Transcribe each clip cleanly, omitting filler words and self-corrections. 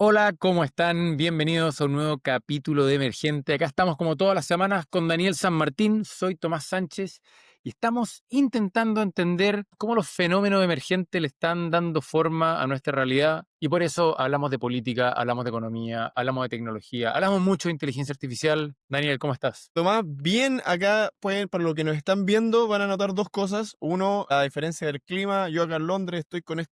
Hola, ¿cómo están? Bienvenidos a un nuevo capítulo de Emergente. Acá estamos como todas las semanas con Daniel San Martín, soy Tomás Sánchez y estamos intentando entender cómo los fenómenos emergentes le están dando forma a nuestra realidad y por eso hablamos de política, hablamos de economía, hablamos de tecnología, hablamos mucho de inteligencia artificial. Daniel, ¿cómo estás? Tomás, bien, acá pueden, para lo que nos están viendo, van a notar dos cosas. Uno, la diferencia del clima. Yo acá en Londres estoy con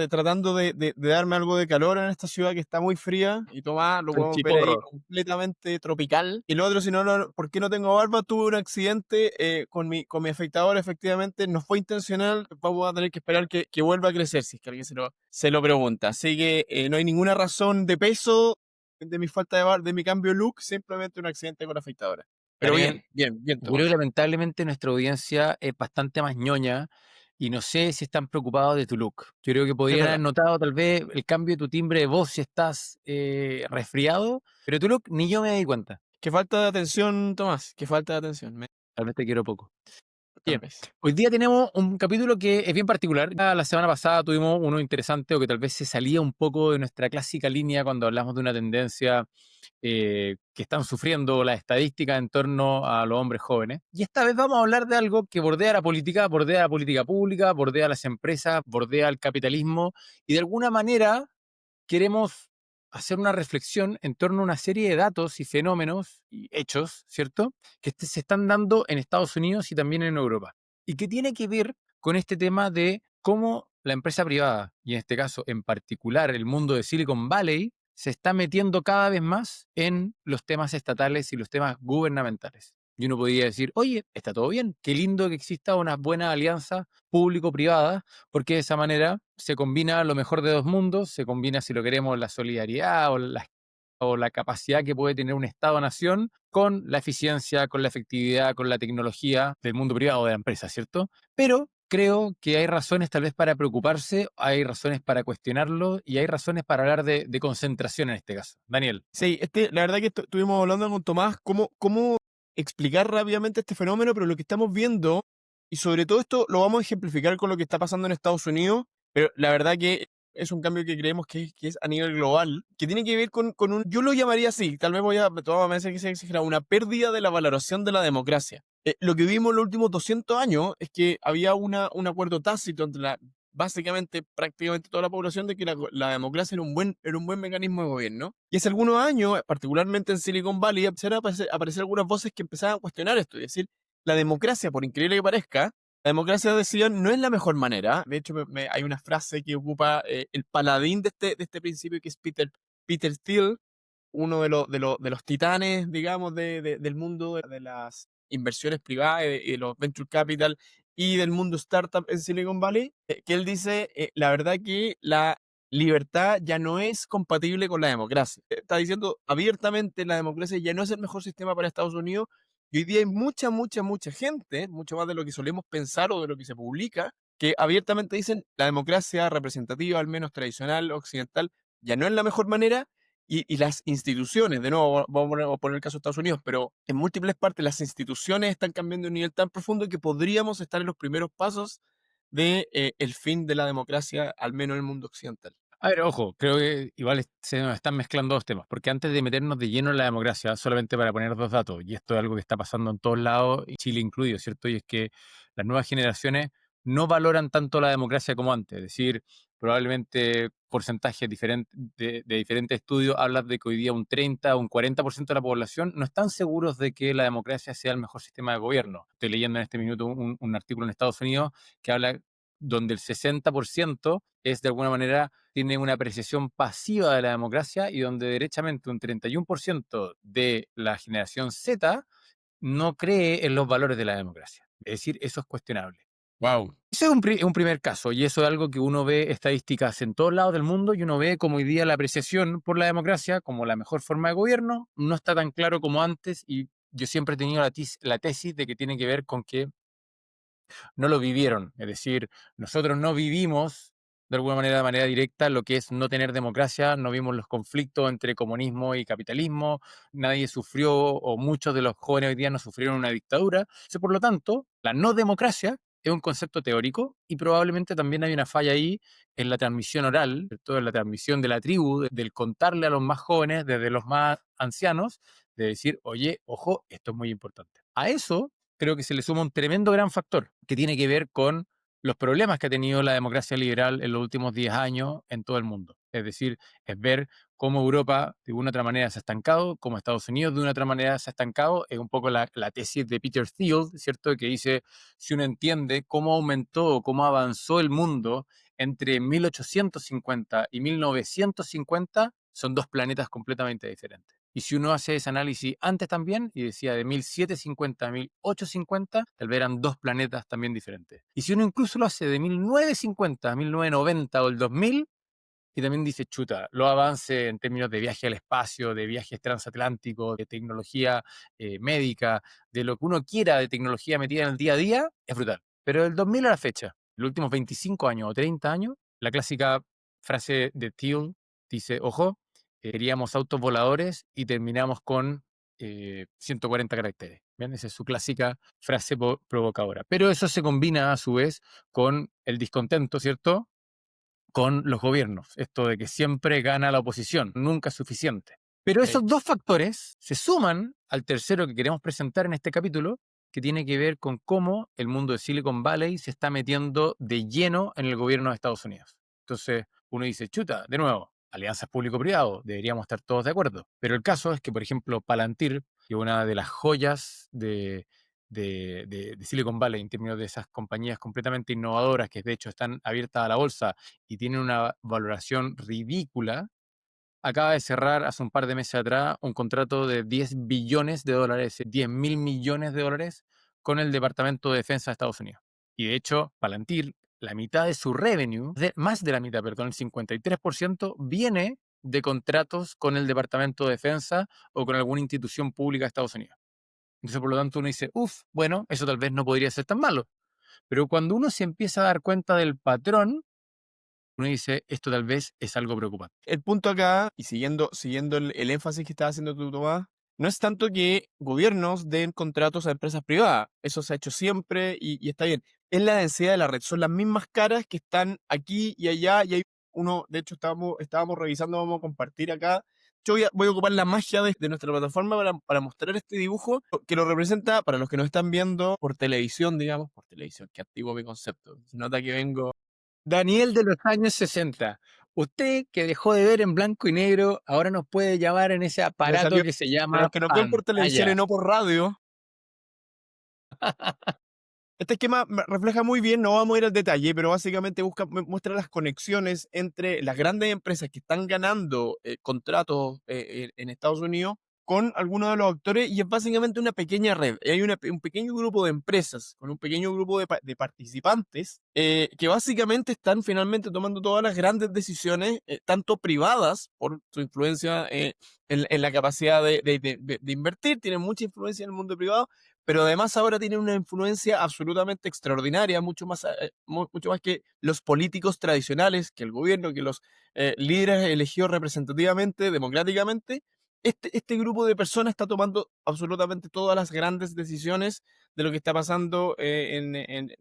tratando de darme algo de calor en esta ciudad que está muy fría. Y Tomás, lo podemos ver ahí Salchiporro. completamente tropical. Y lo otro, si no, ¿por qué no tengo barba? Tuve un accidente con mi afeitador, efectivamente, no fue intencional. Vamos a tener que esperar que vuelva a crecer, si es que alguien se lo pregunta. Así que no hay ninguna razón de peso de mi falta de mi cambio de look, simplemente un accidente con la afeitadora. Pero Daniel, bien, bien, bien, yo creo que Tomás. lamentablemente nuestra audiencia es bastante más ñoña y no sé si están preocupados de tu look. Yo creo que Es podrían haber verdad. notado tal vez el cambio de tu timbre de voz si estás resfriado, pero tu look ni yo me di cuenta. Qué falta de atención, Tomás. Qué falta de atención. Tal vez te quiero poco. Tal Bien, vez. hoy día tenemos un capítulo que es bien particular. Ya la semana pasada tuvimos uno interesante o que tal vez se salía un poco de nuestra clásica línea cuando hablamos de una tendencia que están sufriendo las estadísticas en torno a los hombres jóvenes. Y esta vez vamos a hablar de algo que bordea la política pública, bordea las empresas, bordea el capitalismo y de alguna manera queremos hacer una reflexión en torno a una serie de datos y fenómenos y hechos, ¿cierto? Que se están dando en Estados Unidos y también en Europa. Y que tiene que ver con este tema de cómo la empresa privada, y en este caso en particular el mundo de Silicon Valley, se está metiendo cada vez más en los temas estatales y los temas gubernamentales. Y uno podría decir, oye, está todo bien, qué lindo que exista una buena alianza público-privada porque de esa manera se combina lo mejor de dos mundos, se combina, si lo queremos, la solidaridad o la capacidad que puede tener un Estado-nación con la eficiencia, con la efectividad, con la tecnología del mundo privado o de la empresa, ¿cierto? Pero creo que hay razones tal vez para preocuparse, hay razones para cuestionarlo y hay razones para hablar de concentración en este caso. Daniel. Sí, la verdad que estuvimos hablando con Tomás cómo explicar rápidamente este fenómeno, pero lo que estamos viendo, y sobre todo esto lo vamos a ejemplificar con lo que está pasando en Estados Unidos, pero la verdad que es un cambio que creemos que es a nivel global, que tiene que ver con yo lo llamaría así, tal vez Tomás me dice que sea exagerado, una pérdida de la valoración de la democracia. Lo que vimos en los últimos 200 años es que había un acuerdo tácito entre básicamente prácticamente toda la población de que la democracia era un buen mecanismo de gobierno. Y hace algunos años, particularmente en Silicon Valley, empezaron a aparecer algunas voces que empezaban a cuestionar esto y decir, la democracia, por increíble que parezca, la democracia, decían, no es la mejor manera. De hecho, hay una frase que ocupa el paladín de este principio, que es Peter Thiel, uno de los titanes, digamos, del mundo de las inversiones privadas y de los venture capital y del mundo startup en Silicon Valley, que él dice, la verdad que la libertad ya no es compatible con la democracia. Está diciendo abiertamente la democracia ya no es el mejor sistema para Estados Unidos. Y hoy día hay mucha, mucha, mucha gente, mucho más de lo que solemos pensar o de lo que se publica, que abiertamente dicen la democracia representativa, al menos tradicional, occidental, ya no es la mejor manera. Y las instituciones, de nuevo, vamos a poner el caso de Estados Unidos, pero en múltiples partes las instituciones están cambiando de un nivel tan profundo que podríamos estar en los primeros pasos de el fin de la democracia, al menos en el mundo occidental. A ver, ojo, creo que igual se nos están mezclando dos temas, porque antes de meternos de lleno en la democracia, solamente para poner dos datos, y esto es algo que está pasando en todos lados, y Chile incluido, ¿cierto? Y es que las nuevas generaciones no valoran tanto la democracia como antes, es decir, probablemente porcentajes diferentes de diferentes estudios hablan de que hoy día un 30 o un 40% de la población no están seguros de que la democracia sea el mejor sistema de gobierno. Estoy leyendo en este minuto un artículo en Estados Unidos que habla donde el 60% es de alguna manera tiene una apreciación pasiva de la democracia y donde derechamente un 31% de la generación Z no cree en los valores de la democracia. Es decir, eso es cuestionable. Wow. Ese es un primer caso y eso es algo que uno ve estadísticas en todos lados del mundo y uno ve como hoy día la apreciación por la democracia como la mejor forma de gobierno no está tan claro como antes y yo siempre he tenido la tesis de que tiene que ver con que no lo vivieron. Es decir, nosotros no vivimos de manera directa, lo que es no tener democracia, no vimos los conflictos entre comunismo y capitalismo, nadie sufrió o muchos de los jóvenes hoy día no sufrieron una dictadura. Por lo tanto, la no democracia es un concepto teórico y probablemente también hay una falla ahí en la transmisión oral, ¿cierto? En la transmisión de la tribu, del contarle a los más jóvenes, desde los más ancianos, de decir, oye, ojo, esto es muy importante. A eso creo que se le suma un tremendo gran factor que tiene que ver con los problemas que ha tenido la democracia liberal en los últimos 10 años en todo el mundo. Es decir, es ver cómo Europa de una u otra manera se ha estancado, cómo Estados Unidos de una u otra manera se ha estancado. Es un poco la tesis de Peter Thiel, ¿cierto? Que dice, si uno entiende cómo aumentó, cómo avanzó el mundo entre 1850 y 1950, son dos planetas completamente diferentes. Y si uno hace ese análisis antes también, y decía de 1750 a 1850, tal vez eran dos planetas también diferentes. Y si uno incluso lo hace de 1950 a 1990 o el 2000, y también dice, chuta, los avances en términos de viaje al espacio, de viajes transatlánticos, de tecnología médica, de lo que uno quiera de tecnología metida en el día a día, es brutal. Pero del 2000 a la fecha, los últimos 25 años o 30 años, la clásica frase de Thiel dice, ojo, queríamos autos voladores y terminamos con 140 caracteres. ¿Bien? Esa es su clásica frase provocadora. Pero eso se combina a su vez con el descontento, ¿cierto? Con los gobiernos. Esto de que siempre gana la oposición, nunca es suficiente. Pero Sí. esos dos factores se suman al tercero que queremos presentar en este capítulo, que tiene que ver con cómo el mundo de Silicon Valley se está metiendo de lleno en el gobierno de Estados Unidos. Entonces, uno dice, chuta, de nuevo, alianzas público-privado, deberíamos estar todos de acuerdo. Pero el caso es que, por ejemplo, Palantir, que es una de las joyas de Silicon Valley en términos de esas compañías completamente innovadoras que de hecho están abiertas a la bolsa y tienen una valoración ridícula, acaba de cerrar hace un par de meses atrás un contrato de 10 billones de dólares, 10 mil millones de dólares con el Departamento de Defensa de Estados Unidos. Y de hecho, Palantir, la mitad de su revenue, más de la mitad, perdón, el 53%, viene de contratos con el Departamento de Defensa o con alguna institución pública de Estados Unidos. Entonces, por lo tanto, uno dice, uff, bueno, eso tal vez no podría ser tan malo. Pero cuando uno se empieza a dar cuenta del patrón, uno dice, esto tal vez es algo preocupante. El punto acá, y siguiendo el énfasis que estaba haciendo tú, Tomás, no es tanto que gobiernos den contratos a empresas privadas. Eso se ha hecho siempre y está bien. Es la densidad de la red. Son las mismas caras que están aquí y allá. Y hay uno, de hecho, estábamos revisando, vamos a compartir acá. Yo voy a ocupar la magia de nuestra plataforma para mostrar este dibujo que lo representa para los que nos están viendo por televisión, digamos, por televisión. Qué antiguo mi concepto. Se nota que vengo. Daniel de los años 60. Usted que dejó de ver en blanco y negro, ahora nos puede llamar en ese Me aparato salió. que se Para llama los que nos ven por televisión y pantalla. no por radio, este esquema refleja muy bien, no vamos a ir al detalle, pero básicamente muestra las conexiones entre las grandes empresas que están ganando contratos en Estados Unidos con algunos de los actores y es básicamente una pequeña red. Hay un pequeño grupo de empresas con un pequeño grupo de participantes que básicamente están finalmente tomando todas las grandes decisiones, tanto privadas por su influencia en la capacidad de invertir, tienen mucha influencia en el mundo privado, pero además ahora tiene una influencia absolutamente extraordinaria, mucho más que los políticos tradicionales, que el gobierno, que los líderes elegidos representativamente, democráticamente. Este grupo de personas está tomando absolutamente todas las grandes decisiones de lo que está pasando de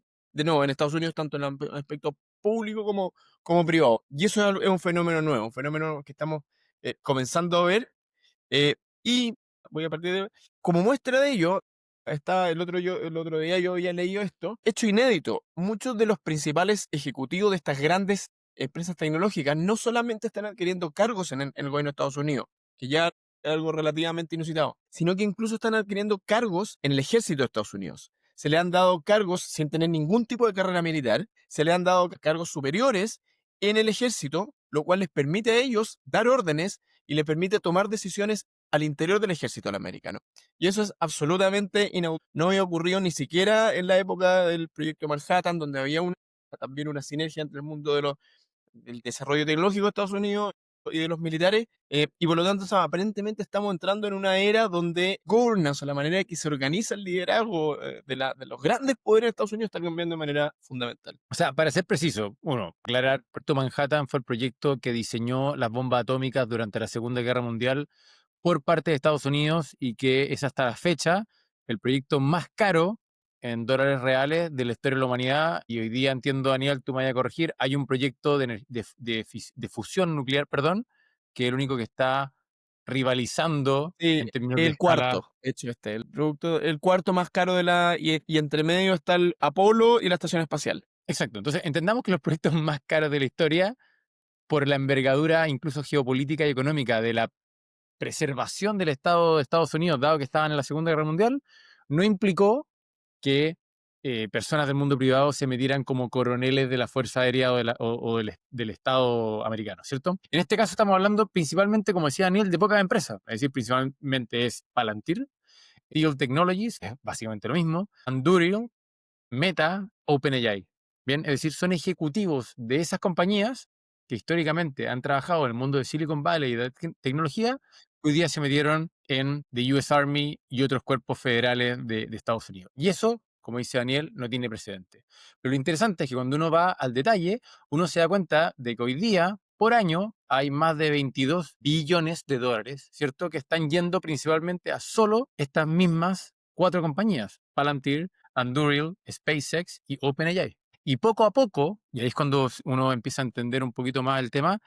nuevo en Estados Unidos, tanto en el aspecto público como privado. Y eso es un fenómeno nuevo, un fenómeno que estamos comenzando a ver. eh, y voy a partir de. Como muestra de ello, el otro día yo había leído esto, hecho inédito. Muchos de los principales ejecutivos de estas grandes empresas tecnológicas no solamente están adquiriendo cargos en el gobierno de Estados Unidos, que ya es algo relativamente inusitado, sino que incluso están adquiriendo cargos en el ejército de Estados Unidos. Se le han dado cargos sin tener ningún tipo de carrera militar, se le han dado cargos superiores en el ejército, lo cual les permite a ellos dar órdenes y les permite tomar decisiones al interior del ejército americano. Y eso es absolutamente inaudito. No había ocurrido ni siquiera en la época del proyecto Manhattan, donde había también una sinergia entre el mundo del desarrollo tecnológico de Estados Unidos y de los militares, y por lo tanto aparentemente estamos entrando en una era donde governance, o la manera en que se organiza el liderazgo de los grandes poderes de Estados Unidos, está cambiando de manera fundamental. O sea, para ser preciso, uno, aclarar, Proyecto Manhattan fue el proyecto que diseñó las bombas atómicas durante la Segunda Guerra Mundial por parte de Estados Unidos y que es hasta la fecha el proyecto más caro en dólares reales de la historia de la humanidad. Y hoy día entiendo, Daniel, tú me vayas a corregir, hay un proyecto de fusión nuclear, perdón, que es el único que está rivalizando Sí, en términos de el escala. cuarto, de hecho, el producto, el cuarto más caro y entre medio está el Apolo y la estación espacial. Exacto. Entonces, entendamos que los proyectos más caros de la historia, por la envergadura incluso geopolítica y económica de la preservación del Estado de Estados Unidos, dado que estaban en la Segunda Guerra Mundial, no implicó que personas del mundo privado se metieran como coroneles de la Fuerza Aérea o del Estado americano, ¿cierto? En este caso estamos hablando principalmente, como decía Daniel, de pocas empresas, es decir, principalmente es Palantir, Eagle Technologies, es básicamente lo mismo, Anduril, Meta, OpenAI. Bien, es decir, son ejecutivos de esas compañías que históricamente han trabajado en el mundo de Silicon Valley y de tecnología, que hoy día se metieron en the US Army y otros cuerpos federales de Estados Unidos. Y eso, como dice Daniel, no tiene precedente. Pero lo interesante es que cuando uno va al detalle, uno se da cuenta de que hoy día, por año, hay más de 22 billones de dólares, ¿cierto? Que están yendo principalmente a solo estas mismas cuatro compañías: Palantir, Anduril, SpaceX y OpenAI. Y poco a poco, y ahí es cuando uno empieza a entender un poquito más el tema,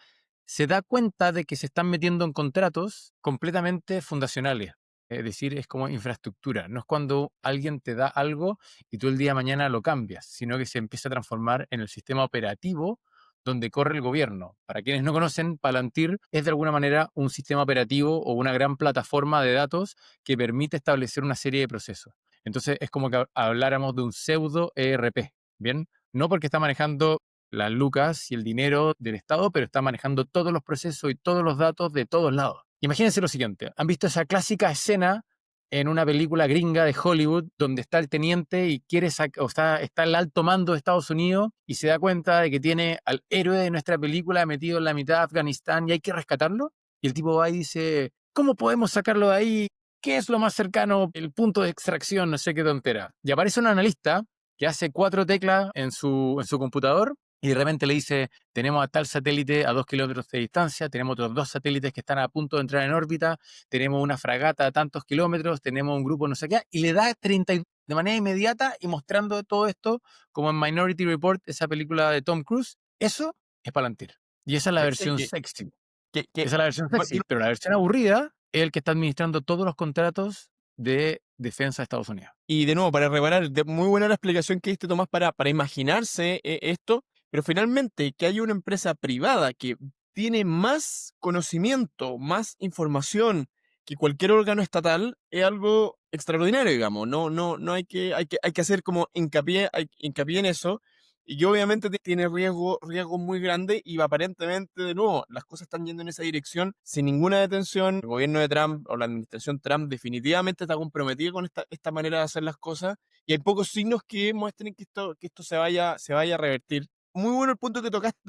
se da cuenta de que se están metiendo en contratos completamente fundacionales. Es decir, es como infraestructura. No es cuando alguien te da algo y tú el día de mañana lo cambias, sino que se empieza a transformar en el sistema operativo donde corre el gobierno. Para quienes no conocen, Palantir es de alguna manera un sistema operativo o una gran plataforma de datos que permite establecer una serie de procesos. Entonces es como que habláramos de un pseudo ERP, ¿bien? No porque está manejando las lucas y el dinero del Estado, pero está manejando todos los procesos y todos los datos de todos lados. Imagínense lo siguiente: ¿han visto esa clásica escena en una película gringa de Hollywood donde está el teniente y está el alto mando de Estados Unidos y se da cuenta de que tiene al héroe de nuestra película metido en la mitad de Afganistán y hay que rescatarlo? Y el tipo va y dice, ¿cómo podemos sacarlo de ahí? ¿Qué es lo más cercano? El punto de extracción, no sé qué tontera. Y aparece un analista que hace 4 teclas en su computador y de repente le dice, tenemos a tal satélite a 2 kilómetros de distancia, tenemos otros 2 satélites que están a punto de entrar en órbita, tenemos una fragata a tantos kilómetros, tenemos un grupo no sé qué, y le da 30 de manera inmediata y mostrando todo esto como en Minority Report, esa película de Tom Cruise. Eso es Palantir. Y esa es la ¿Cachai? versión sexy. Que, Esa es la versión bueno, sexy, pero la versión aburrida es el que está administrando todos los contratos de defensa de Estados Unidos. y de nuevo, para reparar, muy buena la explicación que diste, Tomás, para imaginarse esto, pero finalmente que haya una empresa privada que tiene más conocimiento, más información que cualquier órgano estatal, es algo extraordinario, digamos. No hay que hacer como hincapié en eso, y que obviamente tiene riesgo muy grande, y aparentemente, de nuevo, las cosas están yendo en esa dirección sin ninguna detención. El gobierno de Trump o la administración Trump definitivamente está comprometida con esta manera de hacer las cosas, y hay pocos signos que muestren que esto se vaya a revertir. Muy bueno el punto que tocaste,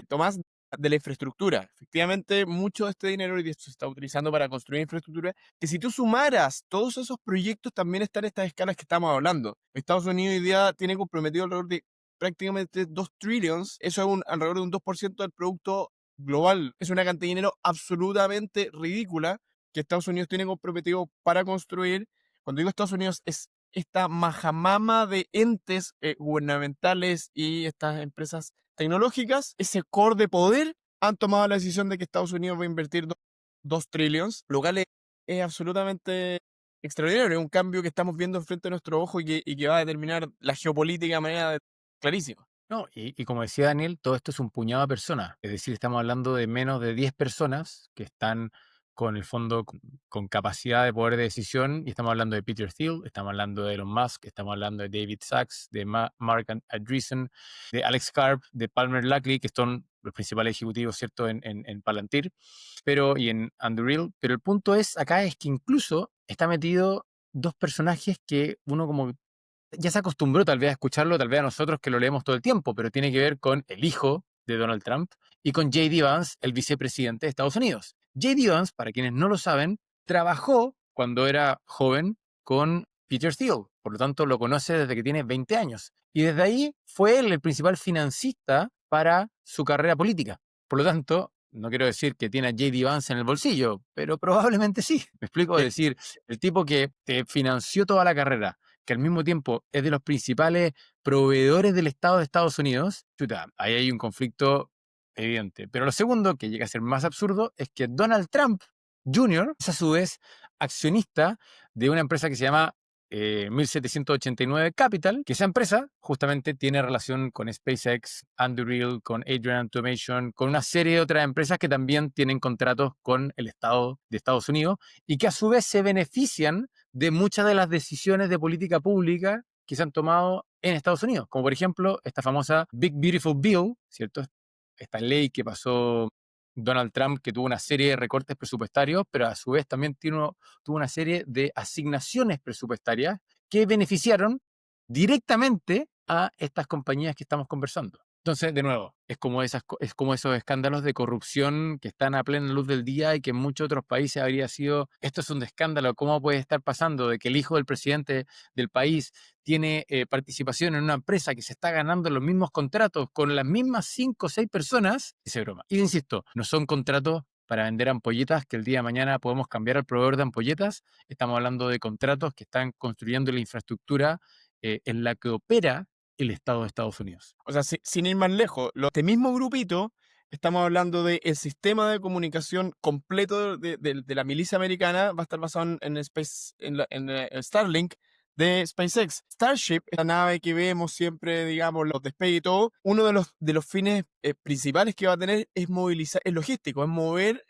Tomás, de la infraestructura. Efectivamente, mucho de este dinero hoy día se está utilizando para construir infraestructura, que si tú sumaras todos esos proyectos, también están estas escalas que estamos hablando. Estados Unidos hoy día tiene comprometido alrededor de prácticamente 2 trillions, eso es alrededor de un 2% del producto global. Es una cantidad de dinero absolutamente ridícula que Estados Unidos tiene comprometido para construir. Cuando digo Estados Unidos, es esta majamama de entes gubernamentales y estas empresas tecnológicas, ese core de poder, han tomado la decisión de que Estados Unidos va a invertir 2 trillions, lo cual es absolutamente extraordinario. Es un cambio que estamos viendo enfrente de nuestro ojo y que va a determinar la geopolítica de manera clarísima. No, y como decía Daniel, todo esto es un puñado de personas. Es decir, estamos hablando de menos de 10 personas que están con el fondo con capacidad de poder de decisión. Y estamos hablando de Peter Thiel, estamos hablando de Elon Musk, estamos hablando de David Sachs, de Mark Andreessen, de Alex Karp, de Palmer Luckey, que son los principales ejecutivos, ¿cierto?, en Palantir, y en Anduril. Pero el punto acá es que incluso está metido dos personajes que uno como ya se acostumbró tal vez a escucharlo, tal vez a nosotros que lo leemos todo el tiempo, pero tiene que ver con el hijo de Donald Trump y con J.D. Vance, el vicepresidente de Estados Unidos. J.D. Vance, para quienes no lo saben, trabajó cuando era joven con Peter Thiel, por lo tanto lo conoce desde que tiene 20 años. Y desde ahí fue él el principal financista para su carrera política. Por lo tanto, no quiero decir que tiene a J.D. Vance en el bolsillo, pero probablemente sí. Me explico, es decir, el tipo que te financió toda la carrera, que al mismo tiempo es de los principales proveedores del Estado de Estados Unidos, chuta, ahí hay un conflicto evidente. Pero lo segundo, que llega a ser más absurdo, es que Donald Trump Jr. es a su vez accionista de una empresa que se llama 1789 Capital, que esa empresa justamente tiene relación con SpaceX, Anduril, con Adrian Automation, con una serie de otras empresas que también tienen contratos con el Estado de Estados Unidos y que a su vez se benefician de muchas de las decisiones de política pública que se han tomado en Estados Unidos, como por ejemplo esta famosa Big Beautiful Bill, ¿cierto? Esta ley que pasó Donald Trump, que tuvo una serie de recortes presupuestarios, pero a su vez también tuvo una serie de asignaciones presupuestarias que beneficiaron directamente a estas compañías que estamos conversando. Entonces, de nuevo, es como esos escándalos de corrupción que están a plena luz del día y que en muchos otros países habría sido, esto es un escándalo, ¿cómo puede estar pasando de que el hijo del presidente del país tiene participación en una empresa que se está ganando los mismos contratos con las mismas 5 o 6 personas? Ese broma. Y insisto, no son contratos para vender ampolletas que el día de mañana podemos cambiar al proveedor de ampolletas. Estamos hablando de contratos que están construyendo la infraestructura en la que opera el Estado de Estados Unidos. O sea, sin ir más lejos, este mismo grupito, estamos hablando del sistema de comunicación completo de la milicia americana, va a estar basado en Starlink de SpaceX. Starship, la nave que vemos siempre, digamos, los despegues y todo, uno de los fines principales que va a tener es movilizar, es logístico, es mover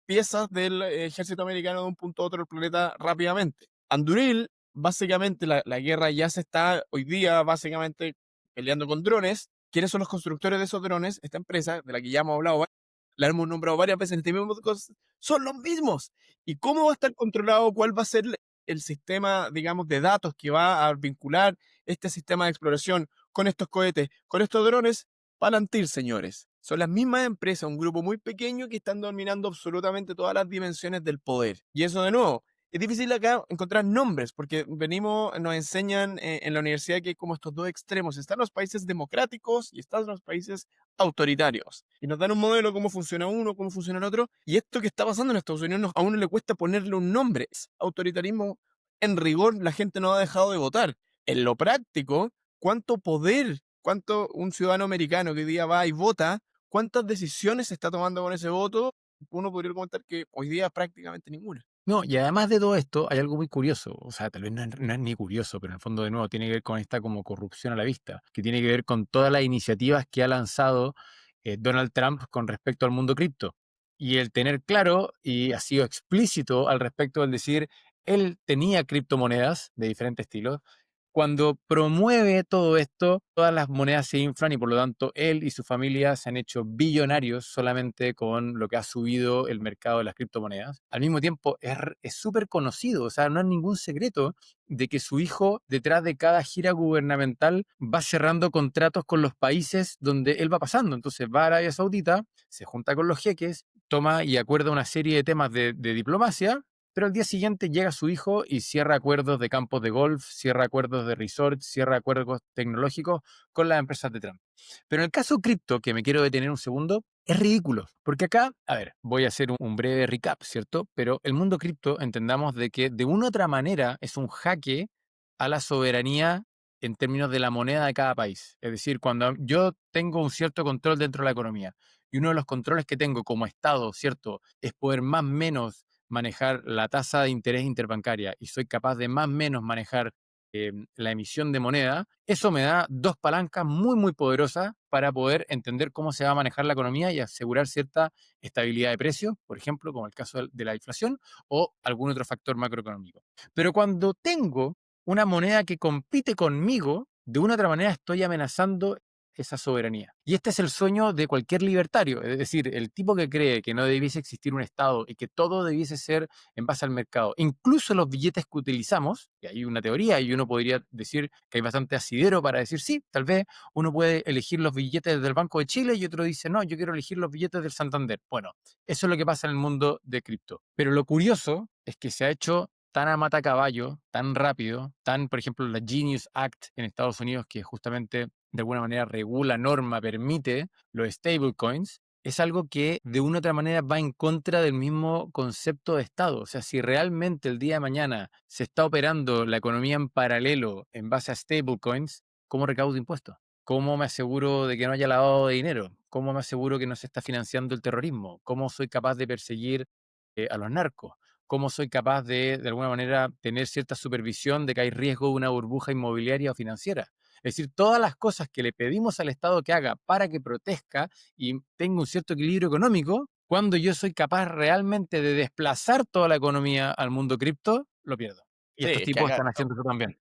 piezas del ejército americano de un punto a otro del planeta rápidamente. Anduril, básicamente la guerra ya se está hoy día básicamente peleando con drones. ¿Quiénes son los constructores de esos drones? Esta empresa, de la que ya hemos hablado, la hemos nombrado varias veces en este mismo podcast, son los mismos. ¿Y cómo va a estar controlado? ¿Cuál va a ser el sistema, digamos, de datos que va a vincular este sistema de exploración con estos cohetes, con estos drones? Palantir, señores. Son las mismas empresas, un grupo muy pequeño que están dominando absolutamente todas las dimensiones del poder. Y eso, de nuevo, es difícil acá encontrar nombres, porque nos enseñan en la universidad que hay como estos dos extremos. Están los países democráticos y están los países autoritarios. Y nos dan un modelo, cómo funciona uno, cómo funciona el otro. Y esto que está pasando en Estados Unidos, a uno le cuesta ponerle un nombre. Es autoritarismo, en rigor, la gente no ha dejado de votar. En lo práctico, ¿cuánto poder, cuánto un ciudadano americano que hoy día va y vota, cuántas decisiones se está tomando con ese voto? Uno podría comentar que hoy día prácticamente ninguna. No, y además de todo esto, hay algo muy curioso, o sea, tal vez no es ni curioso, pero en el fondo de nuevo tiene que ver con esta como corrupción a la vista, que tiene que ver con todas las iniciativas que ha lanzado Donald Trump con respecto al mundo cripto. Y el tener claro y ha sido explícito al respecto, al decir, él tenía criptomonedas de diferentes estilos. Cuando promueve todo esto, todas las monedas se inflan y por lo tanto él y su familia se han hecho billonarios solamente con lo que ha subido el mercado de las criptomonedas. Al mismo tiempo es súper conocido, o sea, no es ningún secreto de que su hijo detrás de cada gira gubernamental va cerrando contratos con los países donde él va pasando. Entonces va a Arabia Saudita, se junta con los jeques, toma y acuerda una serie de temas de diplomacia, pero al día siguiente llega su hijo y cierra acuerdos de campos de golf, cierra acuerdos de resort, cierra acuerdos tecnológicos con las empresas de Trump. Pero en el caso cripto, que me quiero detener un segundo, es ridículo. Porque acá, a ver, voy a hacer un breve recap, ¿cierto? Pero el mundo cripto, entendamos de que de una u otra manera es un jaque a la soberanía en términos de la moneda de cada país. Es decir, cuando yo tengo un cierto control dentro de la economía y uno de los controles que tengo como Estado, ¿cierto? Es poder más o menos manejar la tasa de interés interbancaria y soy capaz de más o menos manejar la emisión de moneda, eso me da dos palancas muy, muy poderosas para poder entender cómo se va a manejar la economía y asegurar cierta estabilidad de precios, por ejemplo, como el caso de la inflación o algún otro factor macroeconómico. Pero cuando tengo una moneda que compite conmigo, de una u otra manera estoy amenazando esa soberanía. Y este es el sueño de cualquier libertario, es decir, el tipo que cree que no debiese existir un Estado y que todo debiese ser en base al mercado, incluso los billetes que utilizamos, y hay una teoría y uno podría decir que hay bastante asidero para decir sí, tal vez uno puede elegir los billetes del Banco de Chile y otro dice no, yo quiero elegir los billetes del Santander. Bueno, eso es lo que pasa en el mundo de cripto. Pero lo curioso es que se ha hecho tan a mata caballo, tan rápido, tan, por ejemplo, la Genius Act en Estados Unidos, que justamente de alguna manera regula, norma, permite los stablecoins, es algo que de una u otra manera va en contra del mismo concepto de Estado. O sea, si realmente el día de mañana se está operando la economía en paralelo en base a stablecoins, ¿cómo recaudo impuestos? ¿Cómo me aseguro de que no haya lavado de dinero? ¿Cómo me aseguro que no se está financiando el terrorismo? ¿Cómo soy capaz de perseguir a los narcos? ¿Cómo soy capaz de alguna manera, tener cierta supervisión de que hay riesgo de una burbuja inmobiliaria o financiera? Es decir, todas las cosas que le pedimos al Estado que haga para que proteja y tenga un cierto equilibrio económico, cuando yo soy capaz realmente de desplazar toda la economía al mundo cripto, lo pierdo. Y Sí, estos es que tipos acá están haciendo eso también.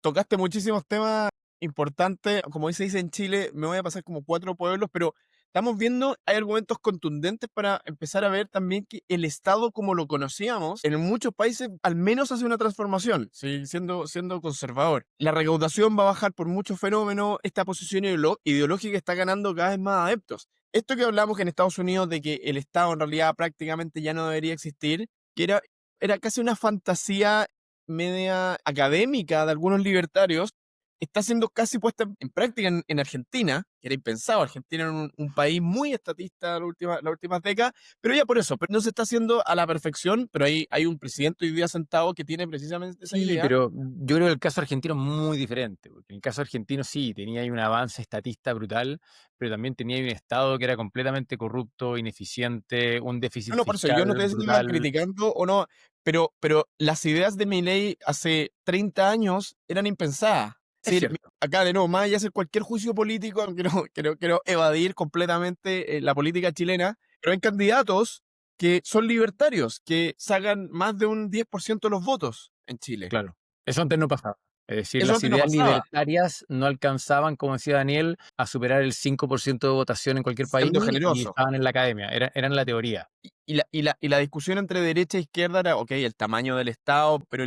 tocaste muchísimos temas importantes. Como se dice en Chile, me voy a pasar como 4 pueblos, pero estamos viendo, hay argumentos contundentes para empezar a ver también que el Estado como lo conocíamos, en muchos países al menos hace una transformación, sí, siendo conservador. La recaudación va a bajar por muchos fenómenos, esta posición ideológica está ganando cada vez más adeptos. Esto que hablamos en Estados Unidos de que el Estado en realidad prácticamente ya no debería existir, que era casi una fantasía media académica de algunos libertarios, está siendo casi puesta en práctica en Argentina, que era impensado. Argentina era un país muy estatista las últimas décadas, pero ya por eso, pero no se está haciendo a la perfección, pero hay un presidente hoy día sentado que tiene precisamente esa Sí, idea. pero yo creo que el caso argentino es muy diferente, porque en el caso argentino sí, tenía ahí un avance estatista brutal, pero también tenía ahí un Estado que era completamente corrupto, ineficiente, un déficit No, no, por eso yo fiscal no te estoy mal brutal. criticando o no, pero las ideas de Milei hace 30 años eran impensadas. Es Es decir, cierto, acá de nuevo, más allá de hacer cualquier juicio político, no quiero evadir completamente la política chilena, pero hay candidatos que son libertarios, que sacan más de un 10% de los votos en Chile. claro. Eso antes no pasaba. Es decir, Eso las antes no ideas pasaba, libertarias no alcanzaban, como decía Daniel, a superar el 5% de votación en cualquier país siendo y generoso. estaban en la academia, eran la teoría. Y la discusión entre derecha e izquierda era, ok, el tamaño del Estado, pero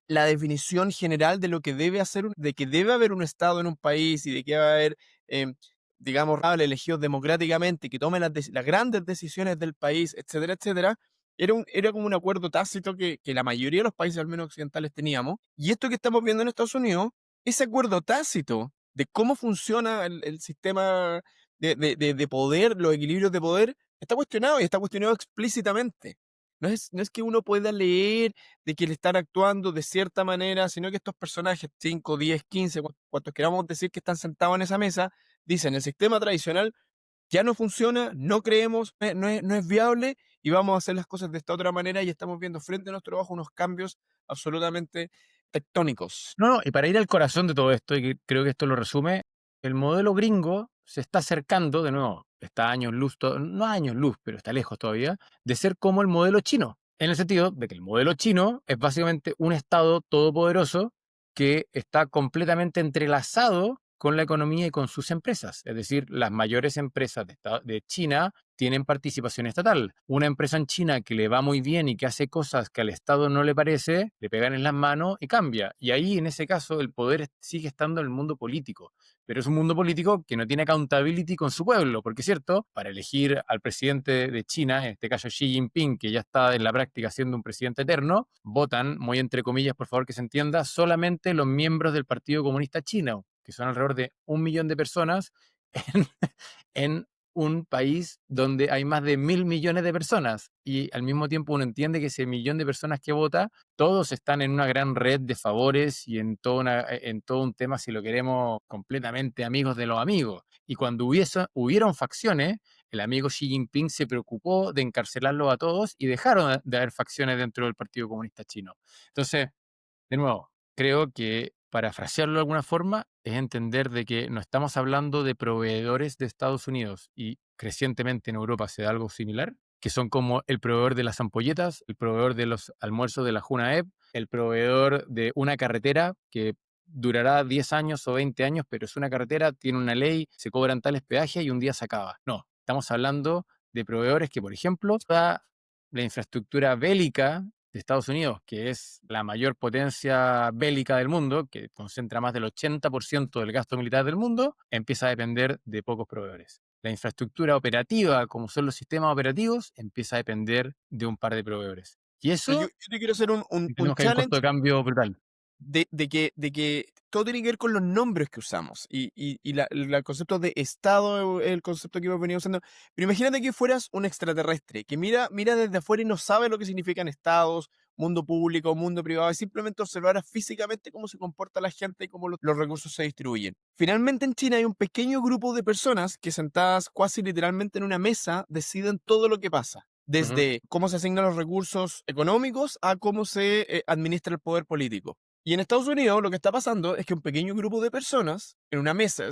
la definición general de lo que debe hacer, de que debe haber un Estado en un país y de que va a haber, em, digamos, elegidos democráticamente, que tome las grandes decisiones del país, etcétera, etcétera, era como un acuerdo tácito que la mayoría de los países, al menos occidentales, teníamos. Y esto que estamos viendo en Estados Unidos, ese acuerdo tácito de cómo funciona el sistema de poder, los equilibrios de poder, está cuestionado y está cuestionado explícitamente. No es que uno pueda leer de que le están actuando de cierta manera, sino que estos personajes, 5 10 15 cuantos queramos decir que están sentados en esa mesa, dicen, el sistema tradicional ya no funciona, no creemos, no es viable y vamos a hacer las cosas de esta otra manera y estamos viendo frente a nuestro ojo unos cambios absolutamente tectónicos. No, no, y para ir al corazón de todo esto, y creo que esto lo resume, el modelo gringo se está acercando, de nuevo, está a años luz, no a años luz, pero está lejos todavía, de ser como el modelo chino, en el sentido de que el modelo chino es básicamente un Estado todopoderoso que está completamente entrelazado con la economía y con sus empresas. Es decir, las mayores empresas de China tienen participación estatal. Una empresa en China que le va muy bien y que hace cosas que al Estado no le parece, le pegan en las manos y cambia. Y ahí, en ese caso, el poder sigue estando en el mundo político. Pero es un mundo político que no tiene accountability con su pueblo, porque es cierto, para elegir al presidente de China, en este caso Xi Jinping, que ya está en la práctica siendo un presidente eterno, votan, muy entre comillas, por favor que se entienda, solamente los miembros del Partido Comunista Chino, que son alrededor de 1 millón de personas en, en un país donde hay más de 1.000 millones de personas y al mismo tiempo uno entiende que ese millón de personas que vota, todos están en una gran red de favores y en todo un tema, si lo queremos, completamente amigos de los amigos. Y cuando hubieron facciones, el amigo Xi Jinping se preocupó de encarcelarlos a todos y dejaron de haber facciones dentro del Partido Comunista Chino. Entonces, de nuevo, creo que parafrasearlo de alguna forma es entender de que no estamos hablando de proveedores de Estados Unidos y crecientemente en Europa se da algo similar, que son como el proveedor de las ampolletas, el proveedor de los almuerzos de la Junaep, el proveedor de una carretera que durará 10 años o 20 años, pero es una carretera, tiene una ley, se cobran tales peajes y un día se acaba. No, estamos hablando de proveedores que, por ejemplo, toda la infraestructura bélica de Estados Unidos, que es la mayor potencia bélica del mundo, que concentra más del 80% del gasto militar del mundo, empieza a depender de pocos proveedores. La infraestructura operativa, como son los sistemas operativos, empieza a depender de un par de proveedores. Y Pero yo, eso, yo te quiero hacer un tenemos que hay un costo challenge de cambio brutal. de que todo tiene que ver con los nombres que usamos el concepto de Estado es el concepto que hemos venido usando. Pero imagínate que fueras un extraterrestre que mira desde afuera y no sabe lo que significan estados, mundo público, mundo privado, y simplemente observara físicamente cómo se comporta la gente y cómo los recursos se distribuyen. Finalmente en China hay un pequeño grupo de personas que sentadas casi literalmente en una mesa deciden todo lo que pasa. Ujú. Desde cómo se asignan los recursos económicos a cómo se administra el poder político. Y en Estados Unidos lo que está pasando es que un pequeño grupo de personas en una mesa,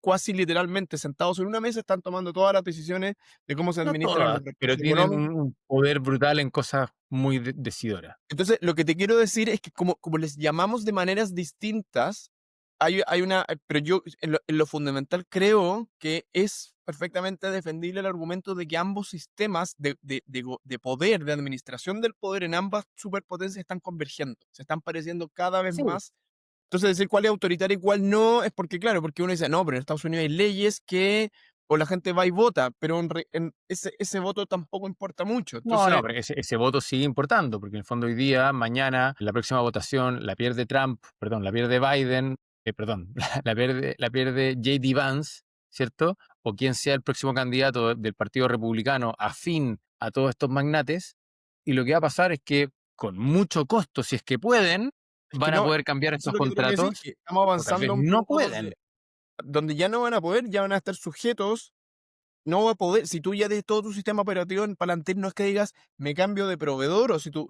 casi literalmente sentados en una mesa, están tomando todas las decisiones de cómo se No administran todas, los pero recursos tienen económicos. un poder brutal en cosas muy decidoras. Entonces, lo que te quiero decir es que como les llamamos de maneras distintas, hay una, pero yo en lo fundamental creo que es perfectamente defendible el argumento de que ambos sistemas de poder, de administración del poder en ambas superpotencias están convergiendo, se están pareciendo cada vez Sí. más. Entonces, decir cuál es autoritario y cuál no, es porque, claro, porque uno dice, no, pero en Estados Unidos hay leyes que, o la gente va y vota, pero ese voto tampoco importa mucho. No, no, Entonces, pero ese voto sigue importando, porque en el fondo hoy día, mañana, la próxima votación la pierde Trump, perdón, la pierde Biden, perdón, la pierde J.D. Vance, ¿cierto? O quien sea el próximo candidato del Partido Republicano afín a todos estos magnates, y lo que va a pasar es que con mucho costo, si es que pueden, es que van a no, poder cambiar eso es estos lo que te quería decir, contratos, que estamos o tal avanzando vez a un no punto pueden. donde ya no van a poder, ya van a estar sujetos. No va a poder, si tú ya de todo tu sistema operativo en Palantir no es que digas, me cambio de proveedor, o si tu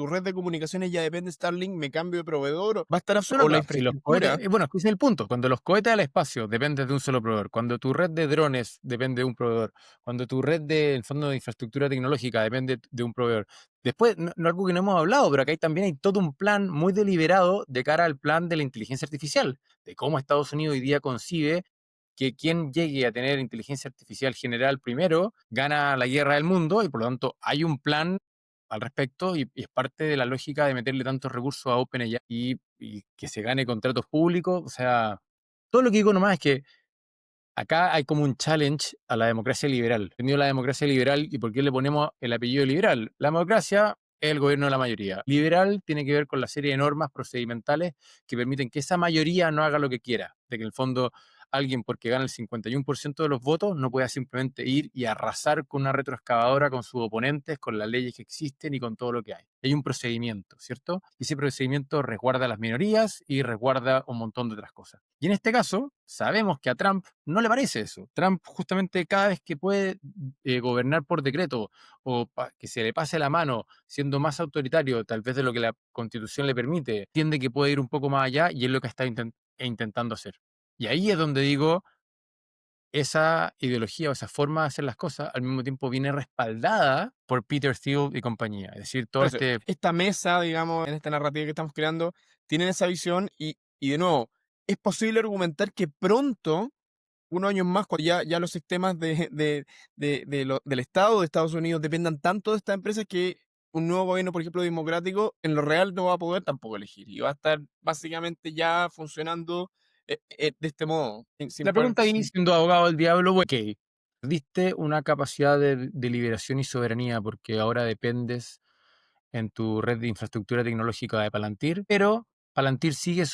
red de comunicaciones ya depende de Starlink, me cambio de proveedor, va a estar No, no, o la pero si los cohetes, infraestructura. bueno, ese es el punto. Cuando los cohetes al espacio dependen de un solo proveedor, cuando tu red de drones depende de un proveedor, cuando tu red de, en fondo de infraestructura tecnológica depende de un proveedor. Después, no algo que no hemos hablado, pero acá también hay todo un plan muy deliberado de cara al plan de la inteligencia artificial, de cómo Estados Unidos hoy día concibe que quien llegue a tener inteligencia artificial general primero gana la guerra del mundo y por lo tanto hay un plan al respecto y es parte de la lógica de meterle tantos recursos a OpenAI y que se gane contratos públicos. O sea, todo lo que digo nomás es que acá hay como un challenge a la democracia liberal. Tenido la democracia liberal y por qué le ponemos el apellido liberal. La democracia es el gobierno de la mayoría. Liberal tiene que ver con la serie de normas procedimentales que permiten que esa mayoría no haga lo que quiera. De que en el fondo alguien porque gana el 51% de los votos no pueda simplemente ir y arrasar con una retroexcavadora con sus oponentes, con las leyes que existen y con todo lo que hay. Hay un procedimiento, ¿cierto? Y ese procedimiento resguarda a las minorías y resguarda un montón de otras cosas. Y en este caso, sabemos que a Trump no le parece eso. Trump justamente cada vez que puede gobernar por decreto o que se le pase la mano siendo más autoritario tal vez de lo que la constitución le permite, entiende que puede ir un poco más allá y es lo que está intentando hacer. Y ahí es donde digo, esa ideología o esa forma de hacer las cosas al mismo tiempo viene respaldada por Peter Thiel y compañía. Es decir, todo Por eso, este... esta mesa, digamos, en esta narrativa que estamos creando, tienen esa visión y de nuevo, es posible argumentar que pronto, unos años más, cuando ya los sistemas del Estado de Estados Unidos dependan tanto de estas empresas que un nuevo gobierno, por ejemplo, democrático, en lo real no va a poder tampoco elegir y va a estar básicamente ya funcionando de este modo, La pregunta ahí, sin siendo abogado del diablo, ok, perdiste una capacidad de liberación y soberanía porque ahora dependes en tu red de infraestructura tecnológica de Palantir, pero Palantir sigue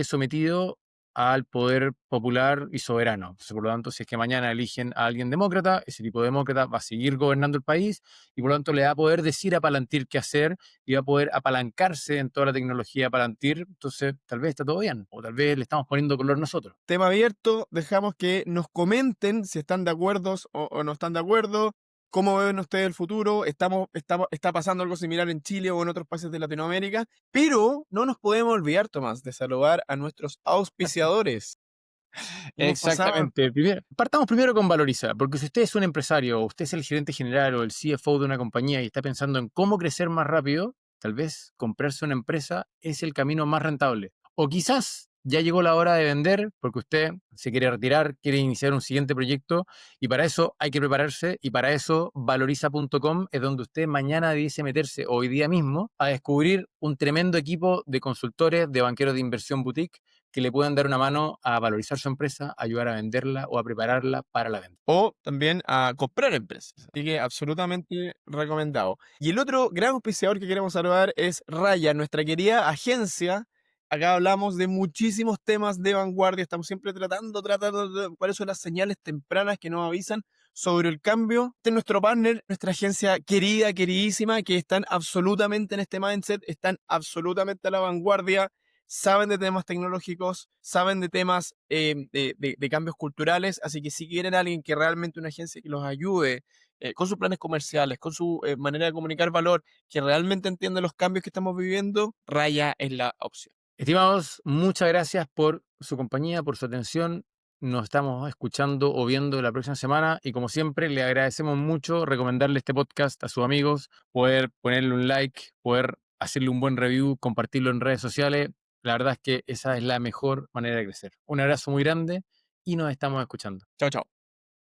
sometido al poder popular y soberano. Entonces, por lo tanto, si es que mañana eligen a alguien demócrata, ese tipo de demócrata va a seguir gobernando el país y por lo tanto le va a poder decir a Palantir qué hacer y va a poder apalancarse en toda la tecnología de Palantir. Entonces, tal vez está todo bien o tal vez le estamos poniendo color nosotros. tema abierto, dejamos que nos comenten si están de acuerdo o no están de acuerdo. ¿Cómo ven ustedes el futuro? ¿Está pasando algo similar en Chile o en otros países de Latinoamérica? Pero no nos podemos olvidar, Tomás, de saludar a nuestros auspiciadores. Hemos pasado. Exactamente. Partamos primero con Valoriza, porque si usted es un empresario, o usted es el gerente general o el CFO de una compañía y está pensando en cómo crecer más rápido, tal vez comprarse una empresa es el camino más rentable. O quizás ya llegó la hora de vender porque usted se quiere retirar, quiere iniciar un siguiente proyecto y para eso hay que prepararse y para eso valoriza.com es donde usted mañana dice meterse hoy día mismo a descubrir un tremendo equipo de consultores, de banqueros de inversión boutique que le puedan dar una mano a valorizar su empresa, ayudar a venderla o a prepararla para la venta. O también a comprar empresas. Así que absolutamente recomendado. Y el otro gran auspiciador que queremos saludar es Raya, nuestra querida agencia Acá hablamos de muchísimos temas de vanguardia, estamos siempre tratando de cuáles son las señales tempranas que nos avisan sobre el cambio. Este es nuestro partner, nuestra agencia querida, queridísima, que están absolutamente en este mindset, están absolutamente a la vanguardia, saben de temas tecnológicos, saben de temas de cambios culturales, así que si quieren a alguien que realmente una agencia que los ayude con sus planes comerciales, con su manera de comunicar valor, que realmente entiende los cambios que estamos viviendo, Raya es la opción. Estimados, muchas gracias por su compañía, por su atención. Nos estamos escuchando o viendo la próxima semana y como siempre le agradecemos mucho recomendarle este podcast a sus amigos, poder ponerle un like, poder hacerle un buen review, compartirlo en redes sociales. La verdad es que esa es la mejor manera de crecer. Un abrazo muy grande y nos estamos escuchando. Chao, chao.